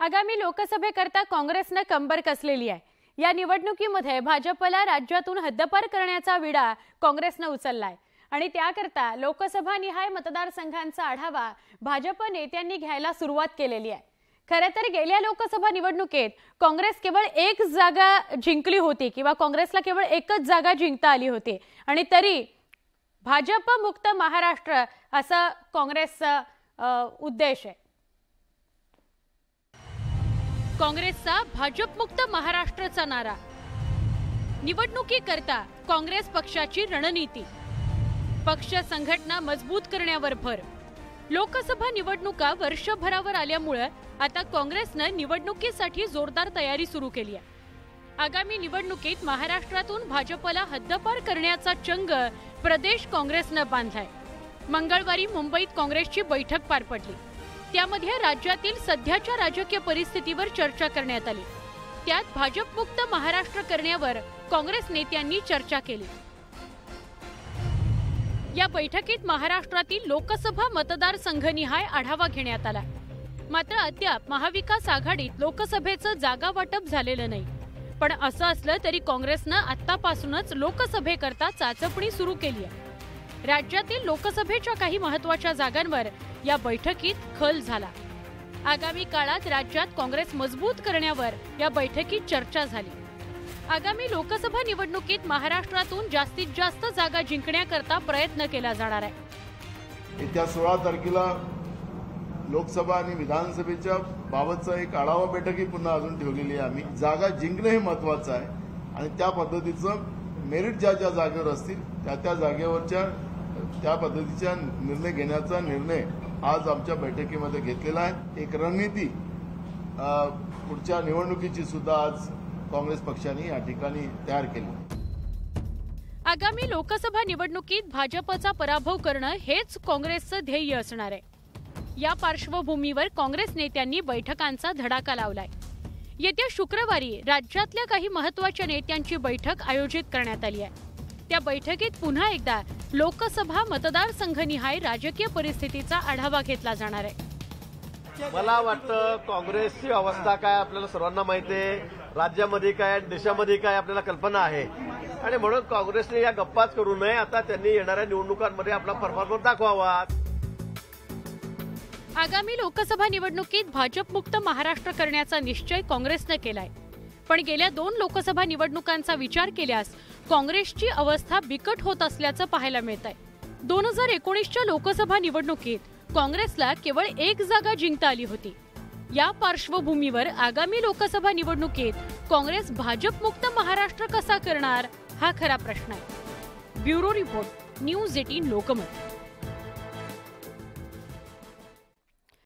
आगामी लोकसभेकरता काँग्रेसने कंबर कसलेली आहे। या निवडणुकीमध्ये भाजपला राज्यातून हद्दपार करण्याचा विडा काँग्रेसने उचललाय आणि त्याकरता लोकसभा निहाय मतदारसंघांचा आढावा भाजप नेत्यांनी घ्यायला सुरुवात केलेली आहे। खरे तर गेल्या लोकसभा निवडणुकीत काँग्रेस केवळ एक जागा जिंकली होती किंवा काँग्रेसला केवळ एकच जागा जिंकता आली होती आणि तरी भाजप मुक्त महाराष्ट्र असा काँग्रेसचा उद्देश आहे। काँग्रेसचा भाजप मुक्त महाराष्ट्राचा नारा, निवडणुकीकरता काँग्रेस पक्षाची रणनीती, पक्ष संघटना मजबूत करण्यावर भर। लोकसभा निवडणुका वर्षभरावर आल्यामुळे आता काँग्रेसने निवडणुकीसाठी जोरदार तयारी सुरू केली आहे। आगामी निवडणुकीत महाराष्ट्रातून भाजपला हद्दपार करण्याचा चंग प्रदेश काँग्रेसने बांधलाय। मंगळवारी मुंबईत काँग्रेसची बैठक पार पडली। त्यामध्ये राज्यातील सध्याच्या राजकीय परिस्थितीवर चर्चा करण्यात आली। त्यात भाजप मुक्त महाराष्ट्र करण्यावर काँग्रेस नेत्यांनी चर्चा केली। या बैठकीत महाराष्ट्रातील लोकसभा मतदारसंघनिहाय आढावा घेण्यात आला। मात्र अद्याप महाविकास आघाडीत लोकसभेचं जागा वाटप झालेलं नाही। पण असं असलं तरी काँग्रेसने आतापासूनच लोकसभेकरता चाचपणी सुरू केली आहे। राज्यातील लोकसभेच्या काही महत्त्वाच्या जागांवर या बैठकीत खल झाला। आगामी काळात राज्यात काँग्रेस मजबूत करण्यावर या बैठकीत चर्चा झाली। आगामी लोकसभा निवडणुकीत महाराष्ट्रातून जास्तीत जास्त जागा जिंकण्याकरता प्रयत्न केला जाणार आहे। येत्या 16 तारखेला लोकसभा आणि विधानसभेच्या बाबतचा एक आढावा बैठकही पुन्हा अजून ठेवलेली आहे। आम्ही जागा जिंकणे हे महत्त्वाचं आहे आणि त्या पद्धतीचं मेरिट ज्या जागेवर असतील त्या जागेवरच्या त्या पद्धतीचा निर्णय घेण्याचा निर्णय आज आमच्या बैठकीमध्ये घेतलेला आहे। एक रणनीती पुढच्या निवडणुकीची सुद्धा आज काँग्रेस पक्षाने या ठिकाणी तयार केली। आगामी लोकसभा निवडणुकीत भाजपचा पराभव करणं हेच काँग्रेसचं ध्येय असणार आहे। या पार्श्वभूमीवर काँग्रेस नेत्यांनी बैठकांचा धडाका लावलाय। येत्या शुक्रवारी राज्यातल्या काही महत्त्वाच्या नेत्यांची बैठक आयोजित करण्यात आली आहे। त्या बैठकीत पुन्हा एकदा लोकसभा मतदारसंघनिहाय राजकीय परिस्थितीचा आढावा घेतला जाणार आहे। मला वाटतं काँग्रेसची अवस्था काय आपल्याला सर्वांना माहिती आहे, राज्यामध्ये काय देशामध्ये काय आपल्याला कल्पना आहे आणि म्हणून काँग्रेसने या गप्पाच करू नये। आता त्यांनी येणाऱ्या निवडणुकांमध्ये आपला परफॉर्मन्स दाखवावा। आगामी लोकसभा निवडणुकीत भाजप मुक्त महाराष्ट्र करण्याचा निश्चय काँग्रेसने केलाय। पण गेल्या 2 लोकसभा निवडणुकांचा विचार केल्यास काँग्रेसची अवस्था बिकट होत असल्याचं पाहायला मिळतंय। 2019च्या लोकसभा निवडणुकीत काँग्रेसला केवळ एक जागा जिंकता आली होती। या पार्श्वभूमीवर आगामी लोकसभा निवडणुकीत काँग्रेस भाजप मुक्त महाराष्ट्र कसा करणार हा खरा प्रश्न आहे। Bureau report, news 18 Lokmat.